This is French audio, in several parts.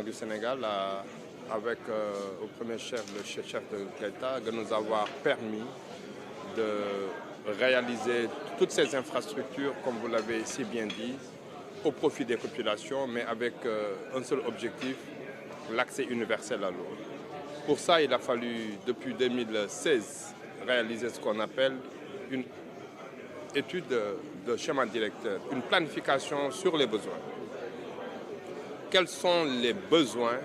gouvernement du Sénégal, avec au premier chef, le chef de l'État, de nous avoir permis de réaliser toutes ces infrastructures, comme vous l'avez si bien dit, au profit des populations, mais avec un seul objectif, l'accès universel à l'eau. Pour ça, il a fallu, depuis 2016, réaliser ce qu'on appelle une étude de schéma directeur, une planification sur les besoins. Quels sont les besoins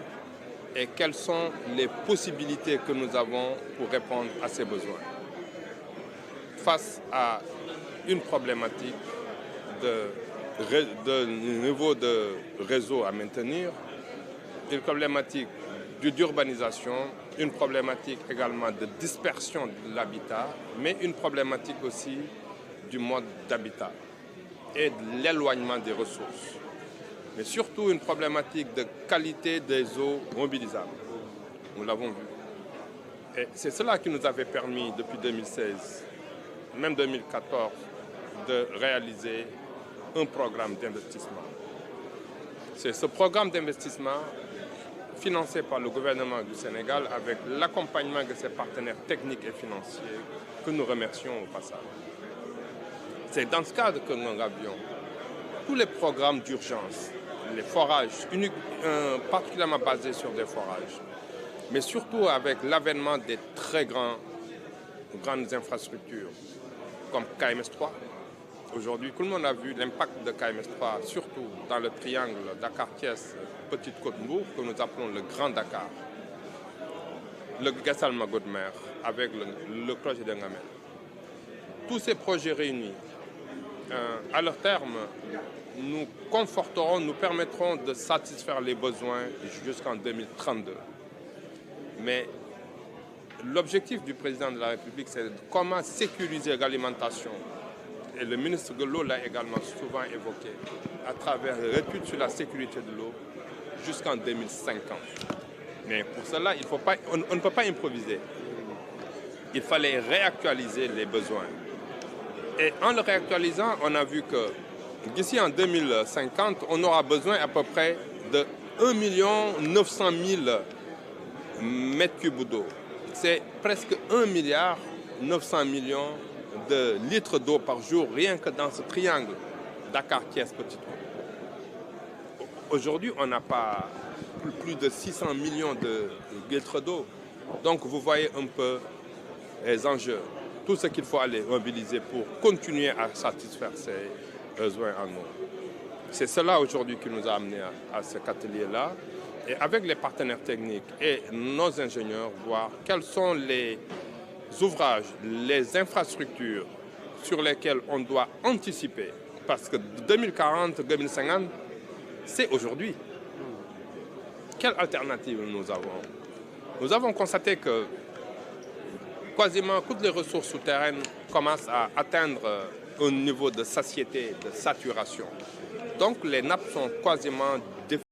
et quelles sont les possibilités que nous avons pour répondre à ces besoins face à une problématique de niveau de réseau à maintenir, une problématique d'urbanisation, une problématique également de dispersion de l'habitat, mais une problématique aussi du mode d'habitat et de l'éloignement des ressources. Mais surtout une problématique de qualité des eaux mobilisables. Nous l'avons vu. Et c'est cela qui nous avait permis depuis 2016, même 2014, de réaliser un programme d'investissement. C'est ce programme d'investissement financé par le gouvernement du Sénégal avec l'accompagnement de ses partenaires techniques et financiers que nous remercions au passage. C'est dans ce cadre que nous avions tous les programmes d'urgence, les forages, particulièrement basés sur des forages, mais surtout avec l'avènement des très grandes infrastructures comme KMS3. Aujourd'hui, tout le monde a vu l'impact de KMS3, surtout dans le triangle Dakar-Thiès, Petite Côte-Mbour, que nous appelons le Grand Dakar, le Gassal-Magodmer, avec le projet de Ngamel. Tous ces projets réunis, à leur terme, nous conforteront, nous permettront de satisfaire les besoins jusqu'en 2032. Mais l'objectif du président de la République, c'est comment sécuriser l'alimentation. Et le ministre de l'eau l'a également souvent évoqué, à travers l'étude sur la sécurité de l'eau jusqu'en 2050. Mais pour cela, on ne peut pas improviser. Il fallait réactualiser les besoins. Et en le réactualisant, on a vu que d'ici en 2050, on aura besoin à peu près de 1 900 000 mètres cubes d'eau. C'est presque 1,9 milliard de litres d'eau par jour, rien que dans ce triangle Dakar-Thiès-Petite Côte. Aujourd'hui, on n'a pas plus de 600 millions de litres d'eau. Donc vous voyez un peu les enjeux, tout ce qu'il faut aller mobiliser pour continuer à satisfaire ces besoins en eau. C'est cela aujourd'hui qui nous a amenés à cet atelier-là. Et avec les partenaires techniques et nos ingénieurs, voir quels sont les ouvrages, les infrastructures sur lesquelles on doit anticiper. Parce que 2040, 2050, c'est aujourd'hui. Quelle alternative nous avons? Nous avons constaté que quasiment toutes les ressources souterraines commencent à atteindre un niveau de satiété, de saturation. Donc les nappes sont quasiment